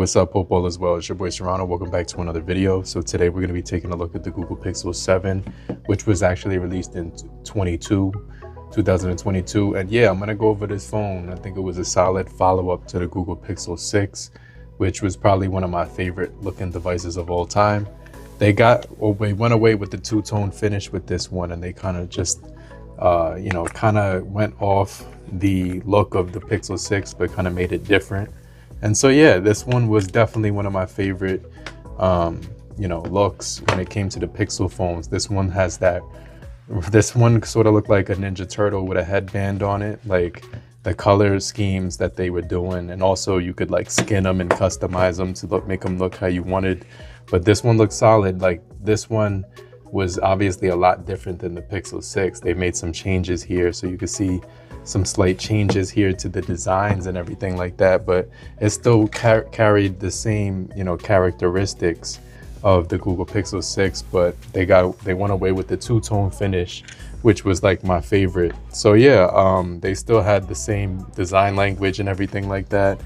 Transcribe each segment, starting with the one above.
what's up? Hope all is well. It's your boy Serrano. Welcome back to another video. So today we're going to be taking a look at the Google Pixel 7, which was actually released in 2022. And yeah, I'm going to go over this phone. I think it was a solid follow-up to the Google Pixel 6, which was probably one of my favorite looking devices of all time. They went away with the two-tone finish with this one, and they kind of just, kind of went off the look of the Pixel 6, but kind of made it different. And so, yeah, this one was definitely one of my favorite, looks when it came to the Pixel phones. This one sort of looked like a Ninja Turtle with a headband on it, like the color schemes that they were doing. And also you could like skin them and customize them to make them look how you wanted. But this one looked solid. Like this one was obviously a lot different than the Pixel 6. They made some changes here, so you can see some slight changes here to the designs and everything like that, but it still carried the same, characteristics of the Google Pixel 6, but they went away with the two-tone finish, which was like my favorite. So yeah, they still had the same design language and everything like that.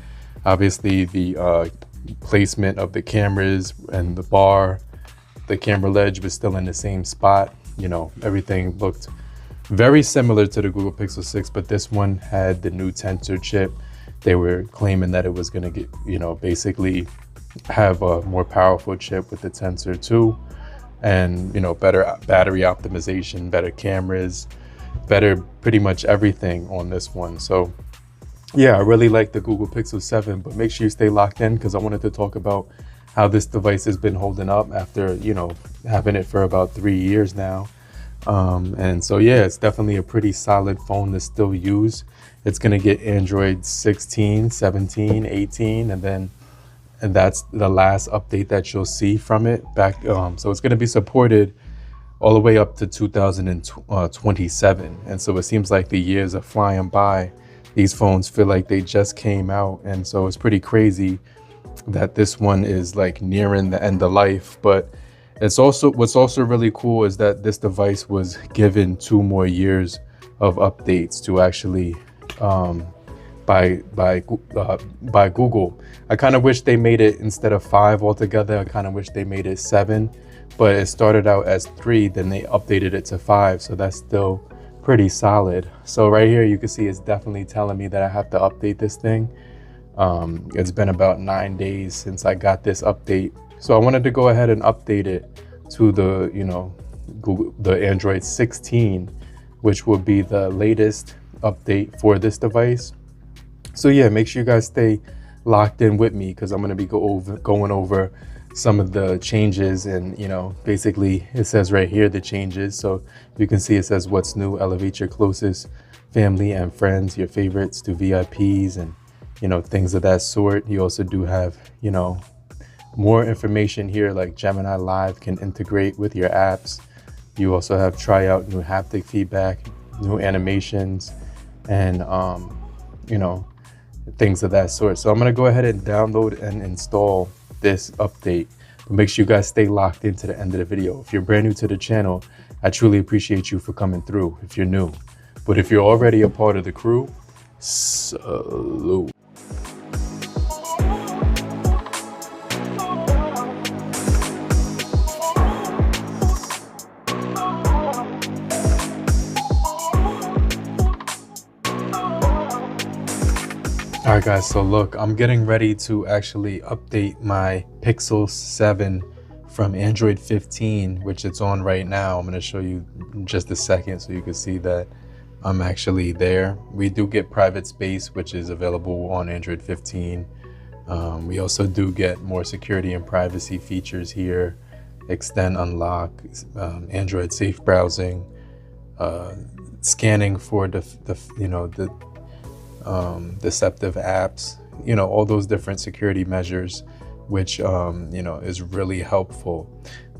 Obviously the placement of the cameras and the camera ledge was still in the same spot. Everything looked very similar to the Google Pixel 6, but this one had the new Tensor chip. They were claiming that it was going to get, basically have a more powerful chip with the Tensor 2 and, better battery optimization, better cameras, better pretty much everything on this one. So yeah, I really like the Google Pixel 7, but make sure you stay locked in because I wanted to talk about how this device has been holding up after, having it for about 3 years now. And so yeah, it's definitely a pretty solid phone to still use. It's going to get Android 16, 17, 18, and that's the last update that you'll see from it back. So it's going to be supported all the way up to 2027. And so it seems like the years are flying by. These phones feel like they just came out. And so it's pretty crazy that this one is like nearing the end of life. But what's also really cool is that this device was given 2 more years of updates to actually by Google. I kind of wish they made it instead of 5 altogether. I kind of wish they made it 7, but it started out as 3, then they updated it to 5, so that's still pretty solid. So right here you can see it's definitely telling me that I have to update this thing. It's been about 9 days since I got this update. So I wanted to go ahead and update it to the, the Android 16, which will be the latest update for this device. So yeah, make sure you guys stay locked in with me because I'm going to be going over some of the changes. And, basically it says right here the changes. So you can see it says what's new, elevate your closest family and friends, your favorites to VIPs and, things of that sort. You also do have, more information here, like Gemini Live can integrate with your apps. You also have try out new haptic feedback, new animations, and things of that sort. So I'm gonna go ahead and download and install this update. But make sure you guys stay locked into the end of the video. If you're brand new to the channel, I truly appreciate you for coming through if you're new. But if you're already a part of the crew, salute. All right guys, so look, I'm getting ready to actually update my Pixel 7 from Android 15, which it's on right now. I'm going to show you in just a second so you can see that I'm actually there. We do get private space, which is available on Android 15. We also do get more security and privacy features here, extend, unlock, Android safe browsing, scanning for the deceptive apps, all those different security measures, which is really helpful.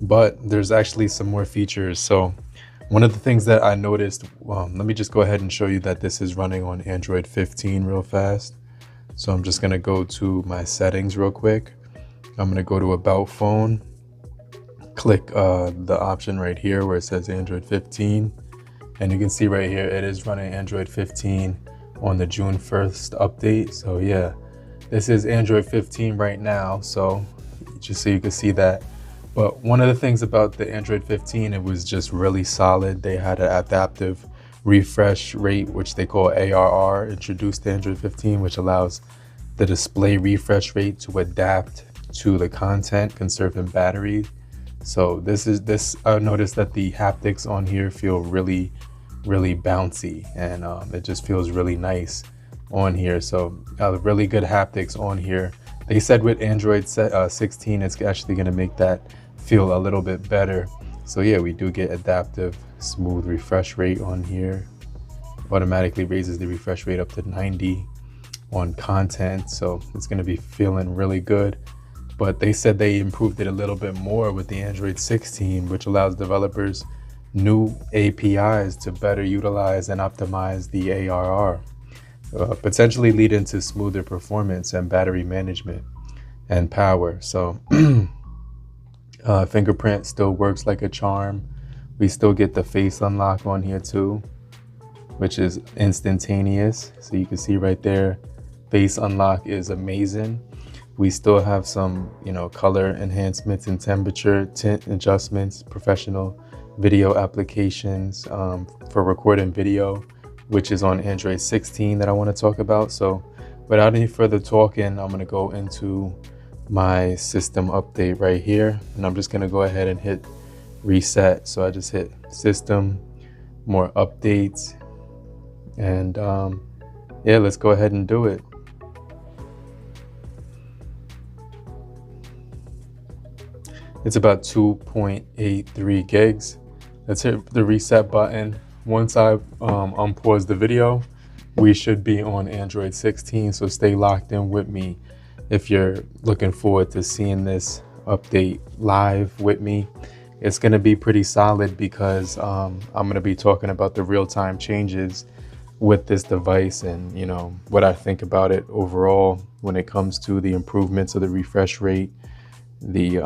But there's actually some more features. So one of the things that I noticed, let me just go ahead and show you that this is running on Android 15 real fast. So I'm just going to go to my settings real quick. I'm going to go to About Phone, click the option right here where it says Android 15, and you can see right here it is running Android 15 on the June 1st update. So yeah, This is Android 15 right now, so just so you can see that. But one of the things about the Android 15, it was just really solid. They had an adaptive refresh rate, which they call ARR, introduced to Android 15, which allows the display refresh rate to adapt to the content, conserving battery. So I noticed that the haptics on here feel really bouncy, and it just feels really nice on here. So really good haptics on here. They said with Android 16, it's actually going to make that feel a little bit better. So yeah, we do get adaptive smooth refresh rate on here. Automatically raises the refresh rate up to 90 on content, so it's going to be feeling really good. But they said they improved it a little bit more with the Android 16, which allows developers new APIs to better utilize and optimize the ARR, potentially leading to smoother performance and battery management and power. So fingerprint still works like a charm. We still get the face unlock on here too, which is instantaneous. So you can see right there, face unlock is amazing. We still have some, color enhancements and temperature tint adjustments, professional video applications for recording video, which is on Android 16 that I want to talk about. So without any further talking, I'm going to go into my system update right here, and I'm just going to go ahead and hit reset. So I just hit system, more updates, and yeah, let's go ahead and do it. It's about 2.83 gigs. Let's hit the reset button. Once I unpause the video, we should be on Android 16, so stay locked in with me if you're looking forward to seeing this update live with me. It's going to be pretty solid because I'm going to be talking about the real-time changes with this device, and what I think about it overall when it comes to the improvements of the refresh rate, the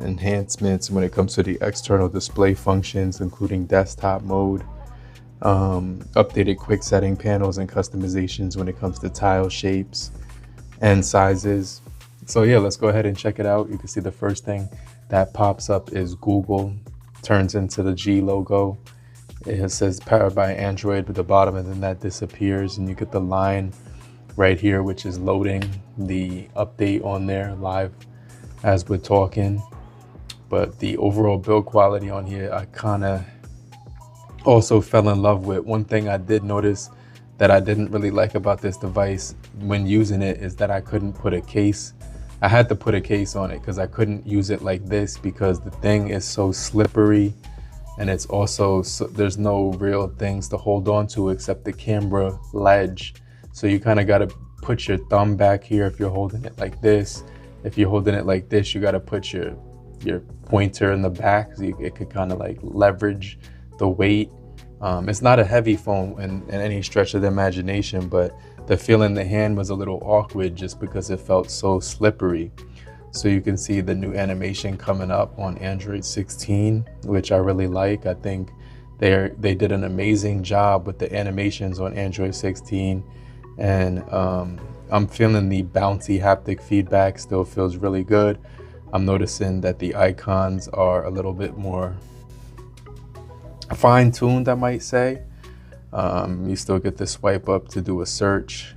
enhancements when it comes to the external display functions, including desktop mode, updated quick setting panels and customizations when it comes to tile shapes and sizes. So yeah, let's go ahead and check it out. You can see the first thing that pops up is Google, turns into the G logo. It says powered by Android at the bottom, and then that disappears, and you get the line right here, which is loading the update on there live as we're talking. But the overall build quality on here, I kind of also fell in love with. One thing I did notice that I didn't really like about this device when using it is that I couldn't put a case. I had to put a case on it because I couldn't use it like this, because the thing is so slippery, and it's also there's no real things to hold on to except the camera ledge. So you kind of got to put your thumb back here if you're holding it like this. If you're holding it like this, you got to put your pointer in the back, so it could kind of like leverage the weight. It's not a heavy phone in any stretch of the imagination, but the feel in the hand was a little awkward just because it felt so slippery. So you can see the new animation coming up on Android 16, which I really like. I think they did an amazing job with the animations on Android 16, and I'm feeling the bouncy haptic feedback still feels really good. I'm noticing that the icons are a little bit more fine-tuned, I might say. You still get the swipe up to do a search.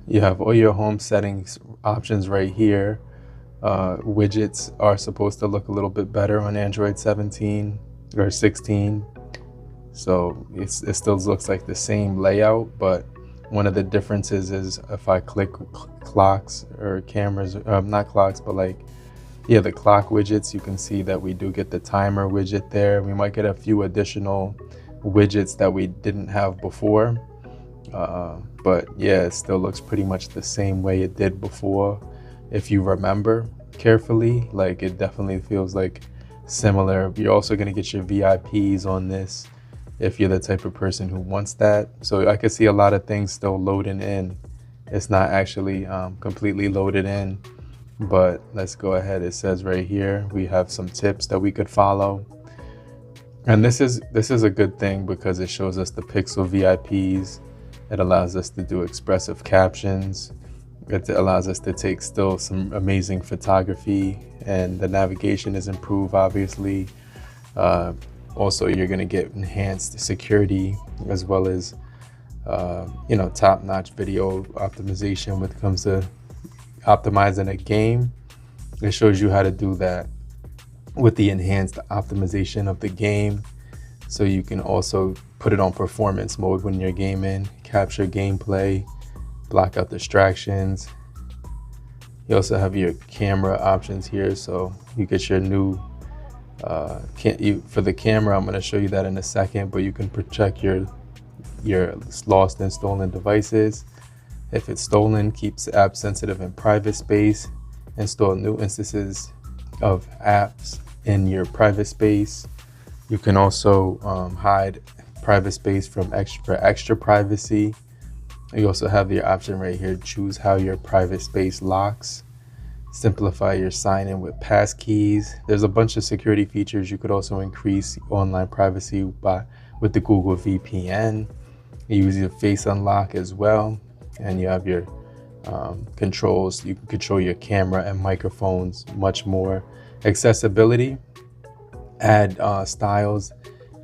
You have all your home settings options right here. Widgets are supposed to look a little bit better on Android 17 or 16. So it still looks like the same layout, but one of the differences is if I click clocks or cameras, not clocks, but the clock widgets, you can see that we do get the timer widget there. We might get a few additional widgets that we didn't have before. But yeah, it still looks pretty much the same way it did before. If you remember carefully, it definitely feels like similar. You're also going to get your VIPs on this if you're the type of person who wants that. So I can see a lot of things still loading in. It's not actually completely loaded in, but let's go ahead. It says right here, we have some tips that we could follow. And this is a good thing because it shows us the Pixel VIPs. It allows us to do expressive captions. It allows us to take still some amazing photography, and the navigation is improved, obviously. Also, you're going to get enhanced security, as well as top-notch video optimization when it comes to optimizing a game. It shows you how to do that with the enhanced optimization of the game. So you can also put it on performance mode when you're gaming, capture gameplay, block out distractions. You also have your camera options here, so you get your new for the camera. I'm going to show you that in a second, but you can protect your lost and stolen devices. If it's stolen, keeps the app sensitive in private space. Install new instances of apps in your private space. You can also hide private space from extra privacy. You also have your option right here, choose how your private space locks. Simplify your sign-in with passkeys. There's a bunch of security features. You could also increase online privacy with the Google VPN. You use your face unlock as well, and you have your controls. You can control your camera and microphones much more. Accessibility, add styles,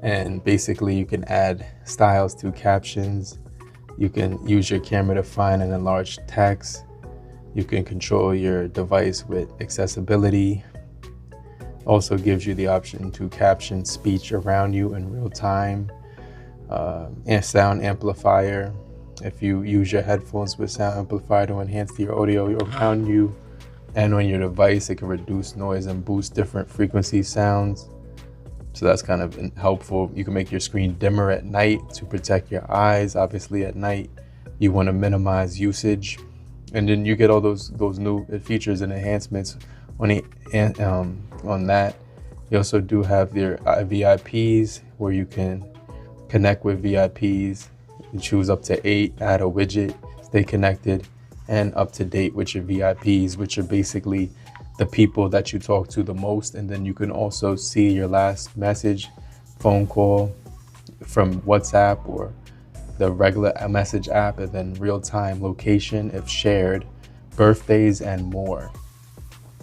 and basically you can add styles to captions. You can use your camera to find and enlarge text. You can control your device with accessibility. Also gives you the option to caption speech around you in real time. And sound amplifier. If you use your headphones with sound amplifier to enhance the audio around you and on your device, it can reduce noise and boost different frequency sounds. So that's kind of helpful. You can make your screen dimmer at night to protect your eyes. Obviously at night, you want to minimize usage. And then you get all those new features and enhancements on that. You also do have your VIPs, where you can connect with VIPs. You choose up to 8, add a widget, stay connected and up to date with your VIPs, which are basically the people that you talk to the most. And then you can also see your last message, phone call from WhatsApp or the regular message app, and then real-time location if shared, birthdays, and more.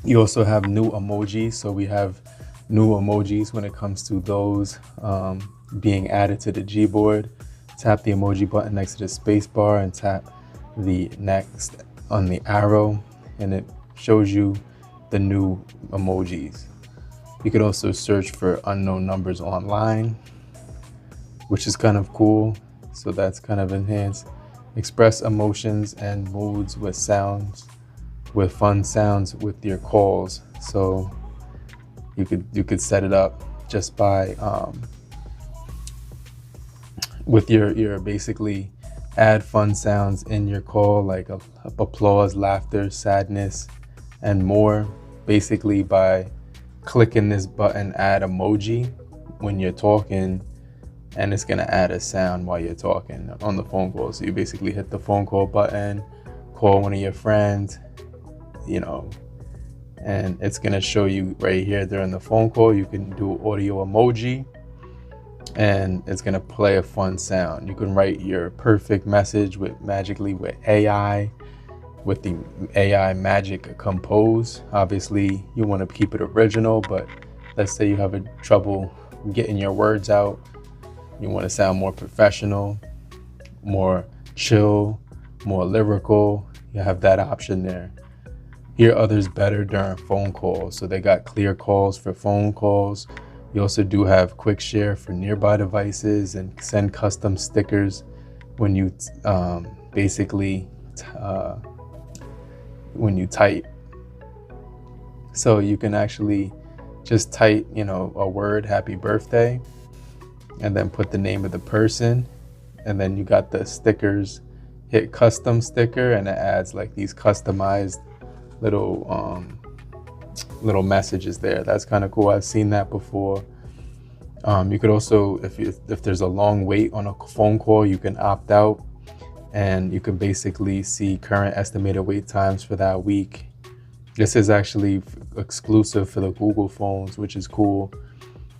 You also have new emojis. So we have new emojis when it comes to those being added to the Gboard. Tap the emoji button next to the space bar and tap the next on the arrow, and it shows you the new emojis. You could also search for unknown numbers online, which is kind of cool. So that's kind of enhanced. Express emotions and moods with sounds, with fun sounds with your calls. So you could set it up just by with your basically add fun sounds in your call, like applause, laughter, sadness, and more, basically by clicking this button, add emoji when you're talking, and it's gonna add a sound while you're talking on the phone call. So you basically hit the phone call button, call one of your friends, and it's gonna show you right here during the phone call. You can do audio emoji, and it's gonna play a fun sound. You can write your perfect message magically with AI, with the AI Magic Compose. Obviously, you want to keep it original, but let's say you have trouble getting your words out. You want to sound more professional, more chill, more lyrical. You have that option there. Hear others better during phone calls. So they got clear calls for phone calls. You also do have quick share for nearby devices, and send custom stickers when you when you type. So you can actually just type, a word, happy birthday, and then put the name of the person. And then you got the stickers, hit custom sticker, and it adds like these customized little messages there. That's kind of cool. I've seen that before. You could also, if there's a long wait on a phone call, you can opt out, and you can basically see current estimated wait times for that week. This is actually exclusive for the Google phones, which is cool.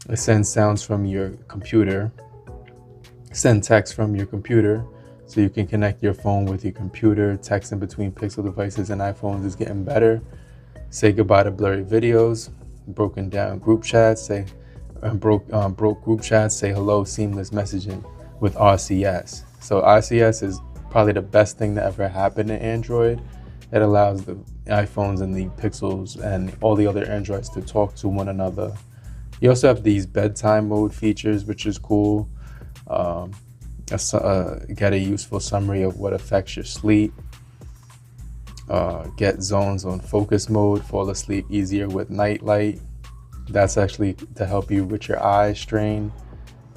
It sends sounds from your computer, send text from your computer So you can connect your phone with your computer. Texting between Pixel devices and iPhones is getting better. Say goodbye to blurry videos. Broken down group chats. Broke group chats. Say hello. Seamless messaging with RCS. So RCS is probably the best thing that ever happened to Android. It allows the iPhones and the Pixels and all the other Androids to talk to one another. You also have these bedtime mode features, which is cool. Get a useful summary of what affects your sleep. Get zones on focus mode, fall asleep easier with night light. That's actually to help you with your eye strain.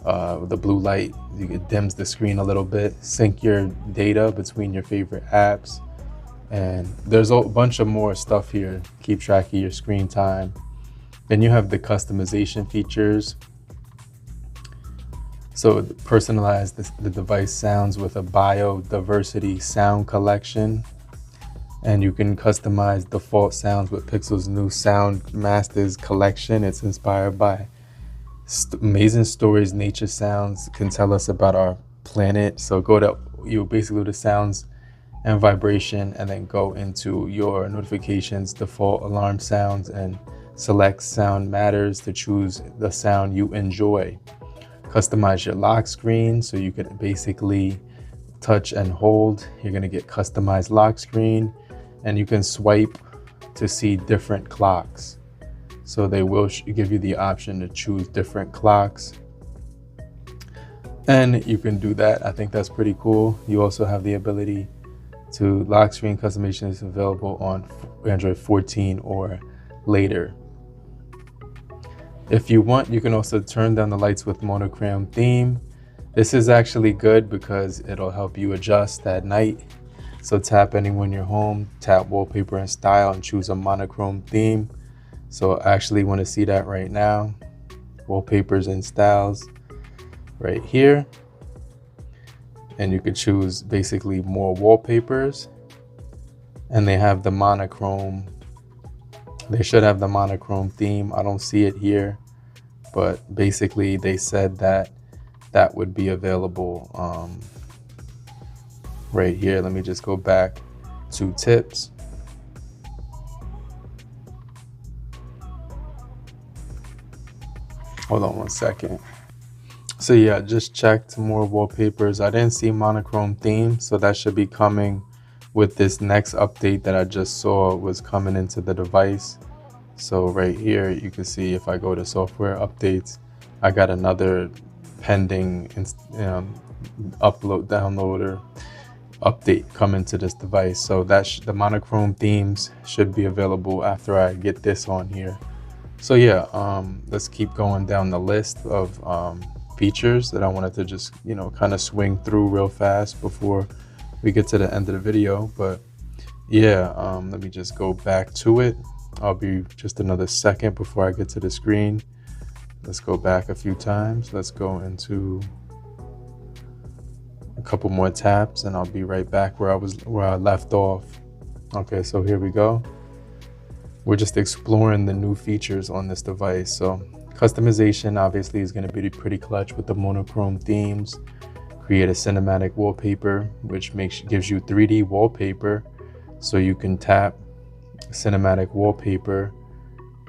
The blue light, it dims the screen a little bit. Sync your data between your favorite apps. And there's a bunch of more stuff here. Keep track of your screen time. Then you have the customization features. So personalize the device sounds with a biodiversity sound collection. And you can customize default sounds with Pixel's new Sound Masters collection. It's inspired by amazing stories nature sounds can tell us about our planet. So you basically go to sounds and vibration, and then go into your notifications, default alarm sounds, and select sound matters to choose the sound you enjoy. Customize your lock screen, so you can basically touch and hold. You're gonna get customized lock screen, and you can swipe to see different clocks. So they will give you the option to choose different clocks. And you can do that. I think that's pretty cool. You also have the ability to lock screen customization is available on Android 14 or later. If you want, you can also turn down the lights with monochrome theme. This is actually good because it'll help you adjust at night. So tap anywhere in your home, tap wallpaper and style, and choose a monochrome theme. So I actually want to see that right now. Wallpapers and styles right here. And you could choose basically more wallpapers, and they have the monochrome. They should have the monochrome theme. I don't see it here, but basically they said that that would be available right here. Let me just go back to tips. Hold on one second. So yeah, just checked more wallpapers. I didn't see monochrome theme, so that should be coming with this next update that I just saw was coming into the device. So right here, you can see if I go to software updates, I got another pending download or update coming to this device. So the monochrome themes should be available after I get this on here. So yeah, let's keep going down the list of features that I wanted to just, kind of swing through real fast before we get to the end of the video. But yeah, let me just go back to it. I'll be just another second before I get to the screen. Let's go back a few times. Let's go into a couple more taps, and I'll be right back where I left off. Okay, so here we go. We're just exploring the new features on this device. So customization obviously is going to be pretty clutch with the monochrome themes. Create a cinematic wallpaper, which gives you 3D wallpaper. So you can tap cinematic wallpaper.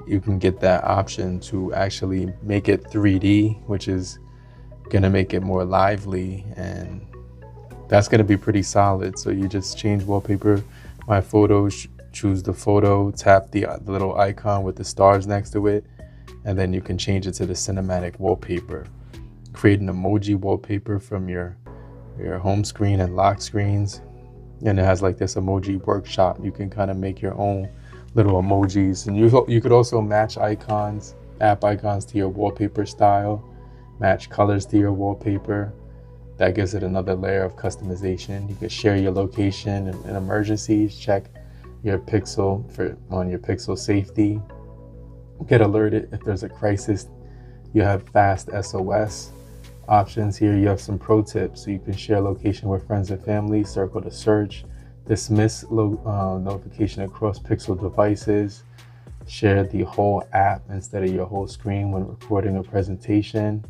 You can get that option to actually make it 3D, which is going to make it more lively, and that's going to be pretty solid. So you just change wallpaper, my photos, choose the photo, tap the little icon with the stars next to it, and then you can change it to the cinematic wallpaper. Create an emoji wallpaper from your home screen and lock screens, and it has like this emoji workshop. You can kind of make your own little emojis, and you could also match icons, app icons to your wallpaper style, match colors to your wallpaper. That gives it another layer of customization. You could share your location in emergencies, check your Pixel on your Pixel safety, get alerted if there's a crisis. You have fast SOS options here. You have some pro tips, so you can share location with friends and family, circle to search, dismiss notification across Pixel devices, share the whole app instead of your whole screen when recording a presentation.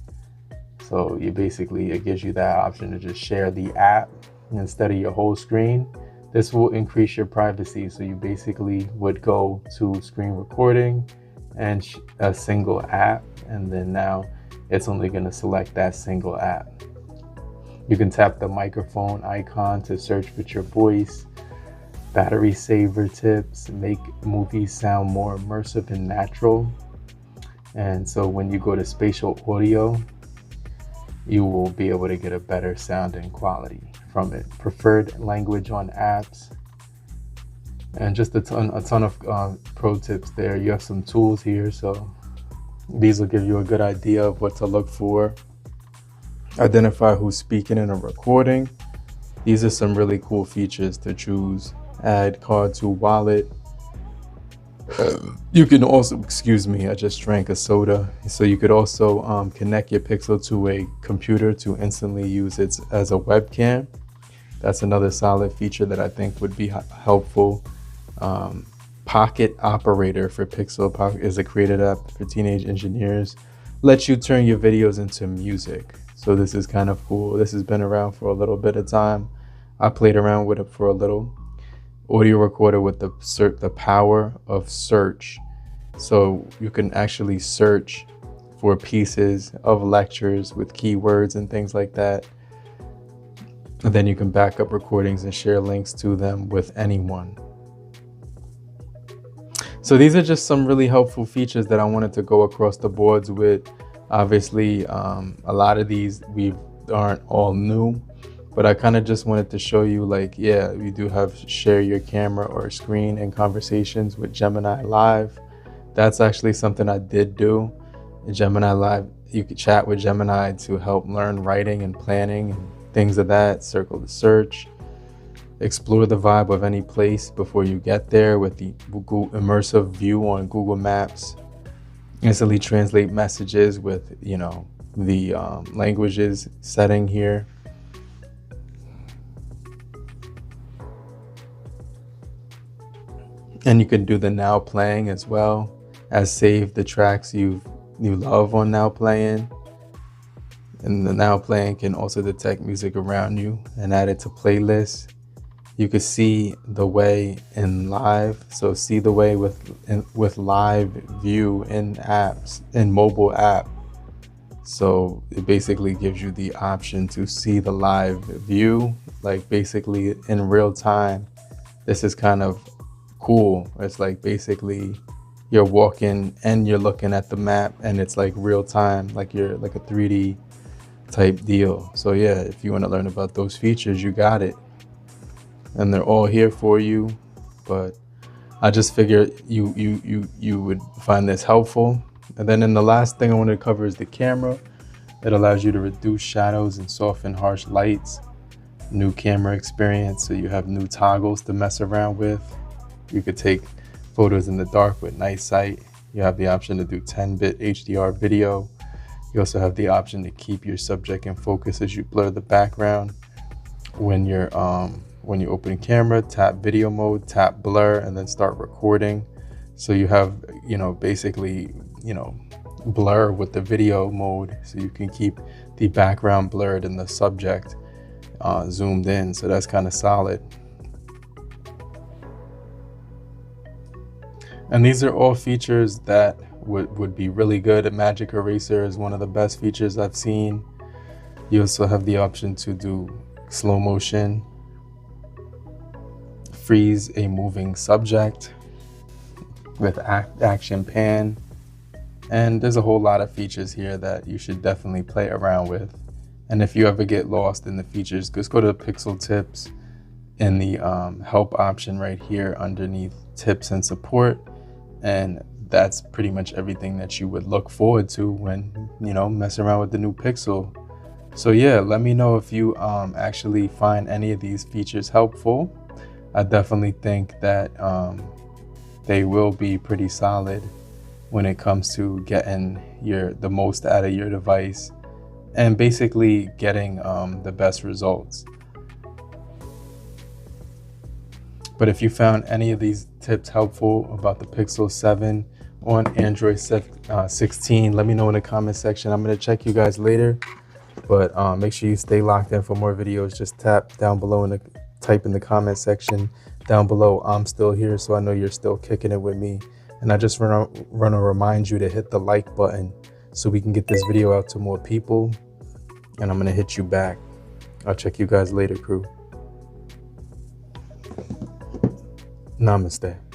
So it gives you that option to just share the app instead of your whole screen. This will increase your privacy. So you basically would go to screen recording and a single app, and then now it's only going to select that single app. You can tap the microphone icon to search with your voice. Battery saver tips, make movies sound more immersive and natural. And so when you go to spatial audio, you will be able to get a better sound and quality from it. Preferred language on apps, and just a ton of pro tips there. You have some tools here, so these will give you a good idea of what to look for. Identify who's speaking in a recording. These are some really cool features to choose. Add card to wallet. You can also, excuse me, I just drank a soda. So you could also connect your Pixel to a computer to instantly use it as a webcam. That's another solid feature that I think would be helpful. Pocket Operator for Pixel Pocket is a created app for teenage engineers. Lets you turn your videos into music. So this is kind of cool. This has been around for a little bit of time. I played around with it for a little. Audio recorder with the power of search. So you can actually search for pieces of lectures with keywords and things like that. And then you can back up recordings and share links to them with anyone. So these are just some really helpful features that I wanted to go across the boards with. Obviously, a lot of these aren't all new, but I kind of just wanted to show you, like, yeah, we do have share your camera or screen in conversations with Gemini Live. That's actually something I did do. In Gemini Live, you could chat with Gemini to help learn writing and planning and things of that. Circle the search. Explore the vibe of any place before you get there with the Google immersive view on Google Maps. Instantly translate messages with, the languages setting here. And you can do the now playing as well as save the tracks you love on now playing. And the now playing can also detect music around you and add it to playlists. You can see the way in live. So see the way with live view in apps, in mobile app. So it basically gives you the option to see the live view, like basically in real time. This is kind of cool. It's like basically you're walking and you're looking at the map and it's like real time, like you're like a 3D type deal. So yeah, if you want to learn about those features, you got it. And they're all here for you. But I just figured you would find this helpful. And then the last thing I want to cover is the camera. It allows you to reduce shadows and soften harsh lights. New camera experience, so you have new toggles to mess around with. You could take photos in the dark with night sight. You have the option to do 10-bit HDR video. You also have the option to keep your subject in focus as you blur the background. When you open camera, tap video mode, tap blur, and then start recording. So you have, basically, blur with the video mode, so you can keep the background blurred and the subject zoomed in. So that's kind of solid. And these are all features that would be really good. A Magic Eraser is one of the best features I've seen. You also have the option to do slow motion, freeze a moving subject with action pan. And there's a whole lot of features here that you should definitely play around with. And if you ever get lost in the features, just go to Pixel Tips in the help option right here underneath tips and support. And that's pretty much everything that you would look forward to when, messing around with the new Pixel. So yeah, let me know if you actually find any of these features helpful. I definitely think that they will be pretty solid when it comes to getting the most out of your device and basically getting the best results. But if you found any of these tips helpful about the Pixel 7 on Android 16, let me know in the comment section. I'm going to check you guys later. But make sure you stay locked in for more videos. Just tap down below and type in the comment section down below, I'm still here, so I know you're still kicking it with me. And I just want to remind you to hit the like button so we can get this video out to more people. And I'm going to hit you back. I'll check you guys later, crew. Namaste.